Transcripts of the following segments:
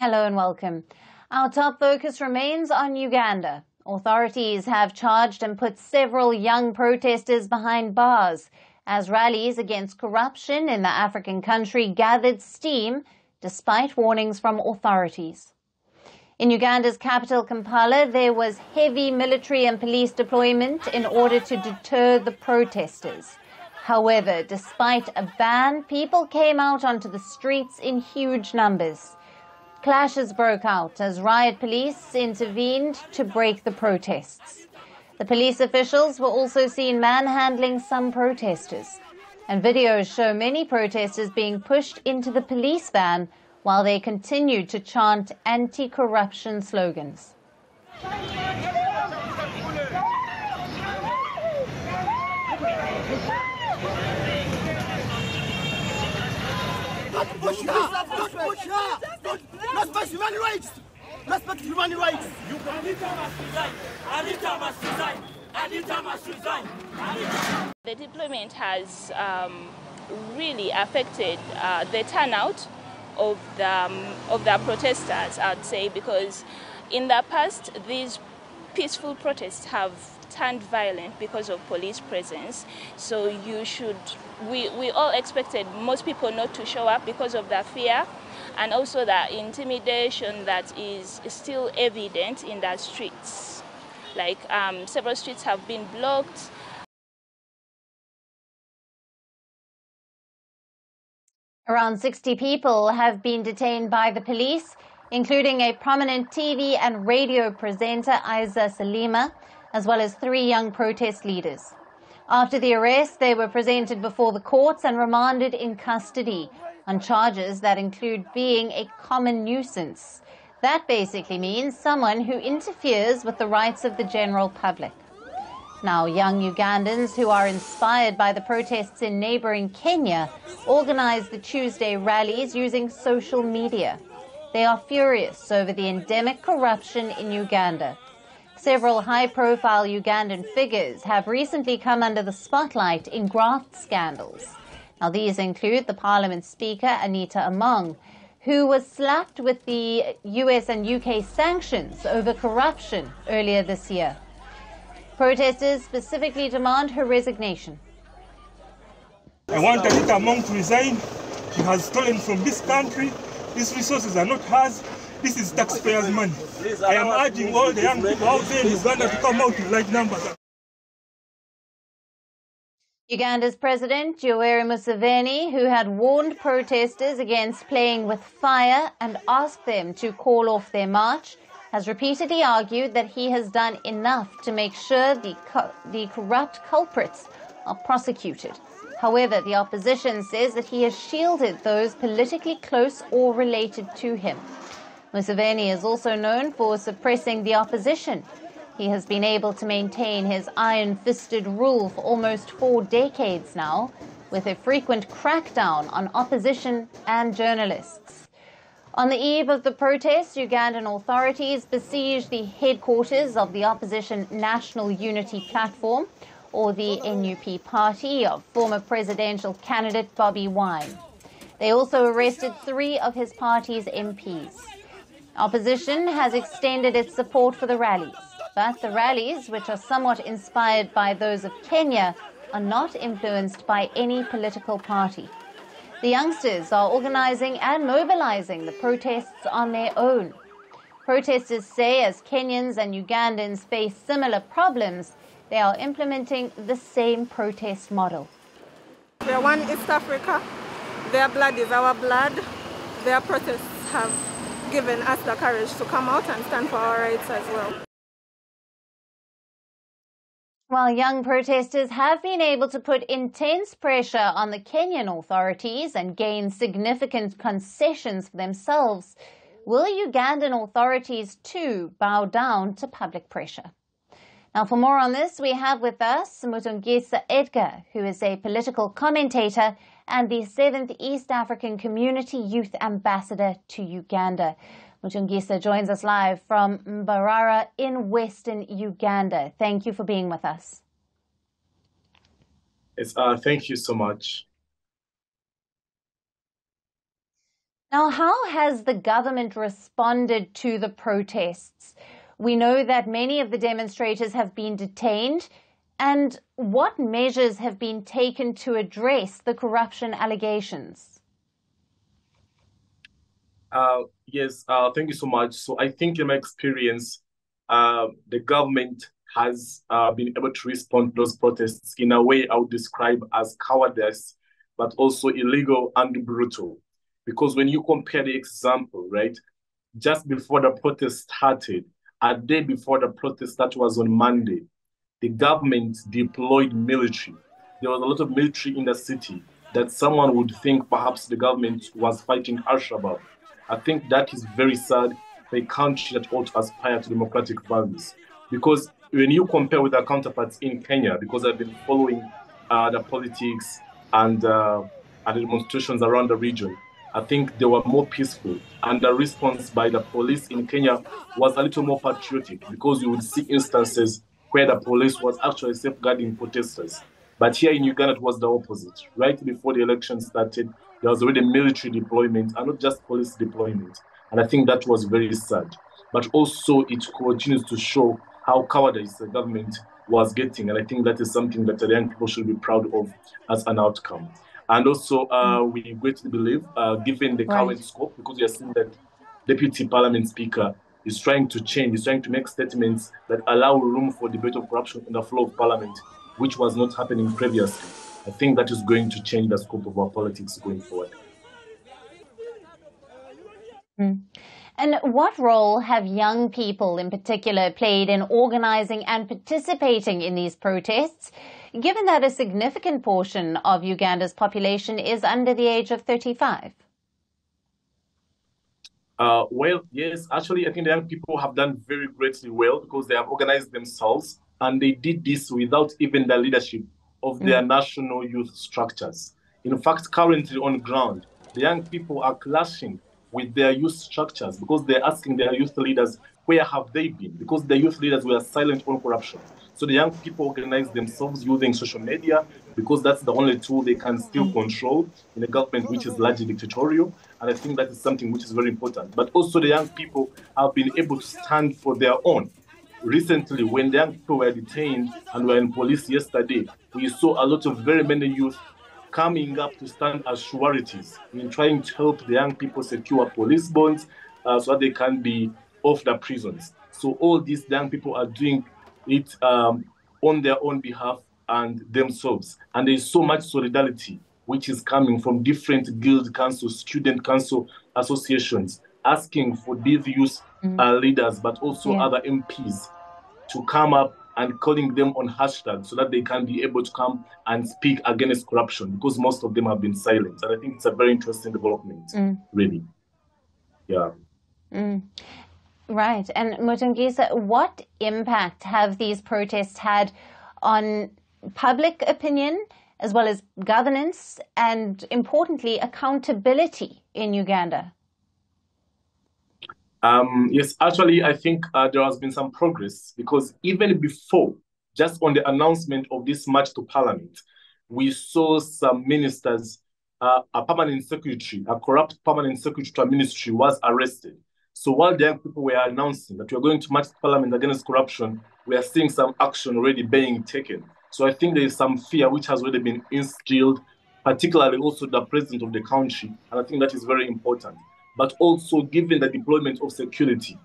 Hello and welcome. Our top focus remains on Uganda. Authorities have charged and put several young protesters behind bars as rallies against corruption in the African country gathered steam despite warnings from authorities. In Uganda's capital, Kampala, there was heavy military and police deployment in order to deter the protesters. However, despite a ban, people came out onto the streets in huge numbers. Clashes broke out as riot police intervened to break the protests. The police officials were also seen manhandling some protesters, and videos show many protesters being pushed into the police van while they continued to chant anti-corruption slogans. Respect human rights! Respect human rights! Anita must resign! Anita must resign! Anita must resign! The deployment has really affected the turnout of the protesters, I'd say, because in the past these peaceful protests have turned violent because of police presence. So we all expected most people not to show up because of the fear and also the intimidation that is still evident in the streets. Like several streets have been blocked. Around 60 people have been detained by the police, including a prominent TV and radio presenter, Isa Salima, as well as 3 young protest leaders. After the arrest, they were presented before the courts and remanded in custody on charges that include being a common nuisance. That basically means someone who interferes with the rights of the general public. Now, young Ugandans who are inspired by the protests in neighboring Kenya organized the Tuesday rallies using social media. They are furious over the endemic corruption in Uganda. Several high-profile Ugandan figures have recently come under the spotlight in graft scandals. Now, these include the Parliament Speaker, Anita Among, who was slapped with the US and UK sanctions over corruption earlier this year. Protesters specifically demand her resignation. I want Anita Among to resign. She has stolen from this country. These resources are not hers. This is taxpayers' money. I am urging all the young people out there in Uganda to come out in large numbers. Uganda's President, Yoweri Museveni, who had warned protesters against playing with fire and asked them to call off their march, has repeatedly argued that he has done enough to make sure the corrupt culprits are prosecuted. However, the opposition says that he has shielded those politically close or related to him. Museveni is also known for suppressing the opposition. He has been able to maintain his iron-fisted rule for almost 4 decades now, with a frequent crackdown on opposition and journalists. On the eve of the protests, Ugandan authorities besieged the headquarters of the opposition National Unity Platform, or the NUP party, of former presidential candidate Bobi Wine. They also arrested 3 of his party's MPs. Opposition has extended its support for the rallies, but the rallies, which are somewhat inspired by those of Kenya, are not influenced by any political party. The youngsters are organizing and mobilizing the protests on their own. Protesters say as Kenyans and Ugandans face similar problems, they are implementing the same protest model. We are one East Africa. Their blood is our blood. Their protests have given us the courage to come out and stand for our rights as well. While young protesters have been able to put intense pressure on the Kenyan authorities and gain significant concessions for themselves, will Ugandan authorities too bow down to public pressure? Now, for more on this, we have with us Mutungisa Edgar, who is a political commentator and the 7th East African Community Youth Ambassador to Uganda. Mutungisa joins us live from Mbarara in western Uganda. Thank you for being with us. Thank you so much. Now, how has the government responded to the protests? We know that many of the demonstrators have been detained. And what measures have been taken to address the corruption allegations? Yes, thank you so much. So I think in my experience, the government has been able to respond to those protests in a way I would describe as cowardice, but also illegal and brutal. Because when you compare the example, right, just before the protest started, a day before the protest that was on Monday, the government deployed military. There was a lot of military in the city that someone would think perhaps the government was fighting Al-Shabaab. I think that is very sad for a country that ought to aspire to democratic values. Because when you compare with our counterparts in Kenya, because I've been following the politics and the demonstrations around the region, I think they were more peaceful. And the response by the police in Kenya was a little more patriotic because you would see instances where the police was actually safeguarding protesters. But here in Uganda, it was the opposite. Right before the election started, there was already military deployment and not just police deployment. And I think that was very sad. But also, it continues to show how cowardice the government was getting. And I think that is something that the young people should be proud of as an outcome. And also, we greatly believe, given the current scope, because we are seeing that Deputy Parliament Speaker is trying to change, is trying to make statements that allow room for debate of corruption in the floor of Parliament, which was not happening previously. I think that is going to change the scope of our politics going forward. And what role have young people in particular played in organizing and participating in these protests, given that a significant portion of Uganda's population is under the age of 35? Well, yes, actually, I think the young people have done very greatly well because they have organized themselves and they did this without even the leadership of their national youth structures. In fact, currently on ground, the young people are clashing with their youth structures because they're asking their youth leaders, where have they been? Because the youth leaders were silent on corruption. So the young people organize themselves using social media because that's the only tool they can still control in a government which is largely dictatorial. And I think that is something which is very important. But also the young people have been able to stand for their own. Recently, when the young people were detained and were in police yesterday, we saw a lot of very many youth coming up to stand as sureties in trying to help the young people secure police bonds so that they can be off the prisons. So all these young people are doing it on their own behalf and themselves. And there is so much solidarity which is coming from different guild councils, student council associations, asking for these youth leaders, but also other MPs to come up and calling them on hashtags so that they can be able to come and speak against corruption because most of them have been silent. And I think it's a very interesting development, really. Yeah. Right. And Mutungisa, what impact have these protests had on public opinion as well as governance and, importantly, accountability in Uganda? Yes, actually, I think there has been some progress because even before, just on the announcement of this march to Parliament, we saw some ministers, a permanent secretary, a corrupt permanent secretary to a ministry was arrested. So while the young people were announcing that we are going to march to Parliament against corruption, we are seeing some action already being taken. So I think there is some fear which has already been instilled, particularly also the president of the country, and I think that is very important. But also given the deployment of security,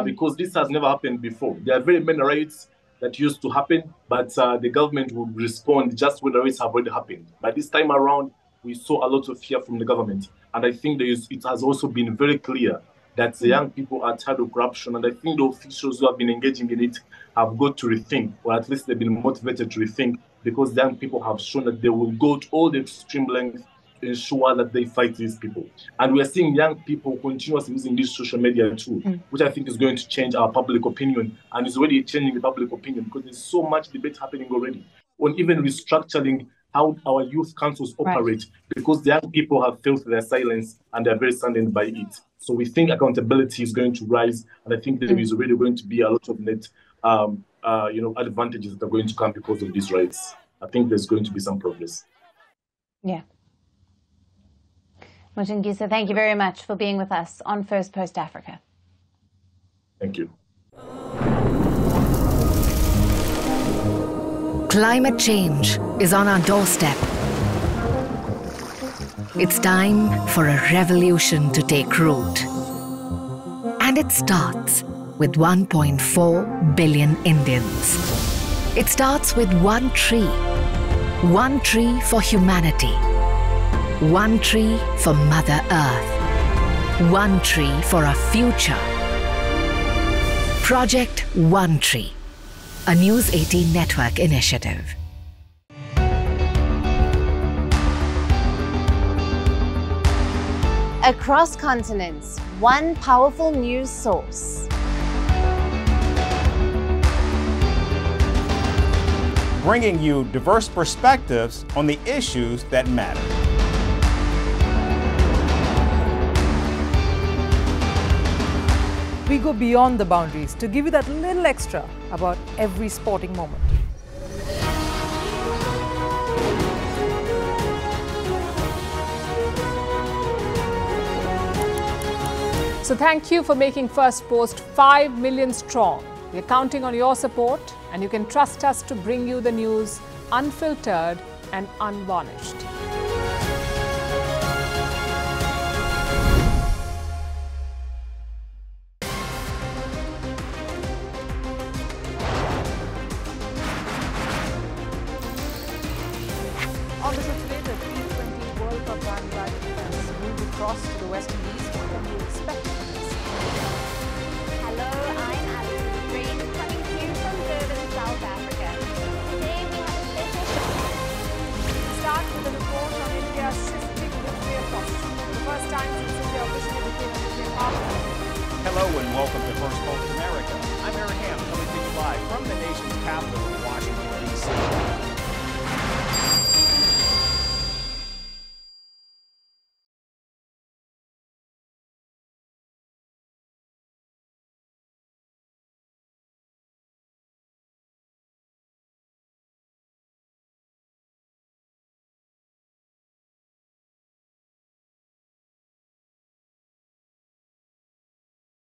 because this has never happened before. There are very many riots that used to happen, but the government would respond just when the riots have already happened. But this time around, we saw a lot of fear from the government. And I think it has also been very clear that the young people are tired of corruption. And I think the officials who have been engaging in it have got to rethink, or at least they've been motivated to rethink, because the young people have shown that they will go to all the extreme lengths ensure that they fight these people. And we are seeing young people continuously using this social media tool, which I think is going to change our public opinion and is already changing the public opinion because there's so much debate happening already on even restructuring how our youth councils operate because the young people have felt their silence and they're very saddened by it. So we think accountability is going to rise, and I think there is already going to be a lot of net advantages that are going to come because of these rights. I think there's going to be some progress. Yeah. Mutungisa, thank you very much for being with us on First Post Africa. Thank you. Climate change is on our doorstep. It's time for a revolution to take root. And it starts with 1.4 billion Indians. It starts with one tree for humanity, one tree for Mother Earth, one tree for our future. Project One Tree, a News 18 network initiative. Across continents, one powerful news source. Bringing you diverse perspectives on the issues that matter. We go beyond the boundaries to give you that little extra about every sporting moment. So thank you for making First Post 5 million strong. We're counting on your support, and you can trust us to bring you the news unfiltered and unvarnished. On the show today, the T20 World Cup bandwagon has moved across to the West Indies. What can you expect from this? Hello, I'm Alyson coming to you from Durban, South Africa. Today we have a special show. We start with a report on India's shifting nuclear posture. The first time since India officially became a nuclear power. Hello and welcome to First Post America. I'm Aaron Ham, coming to you live from the nation's capital,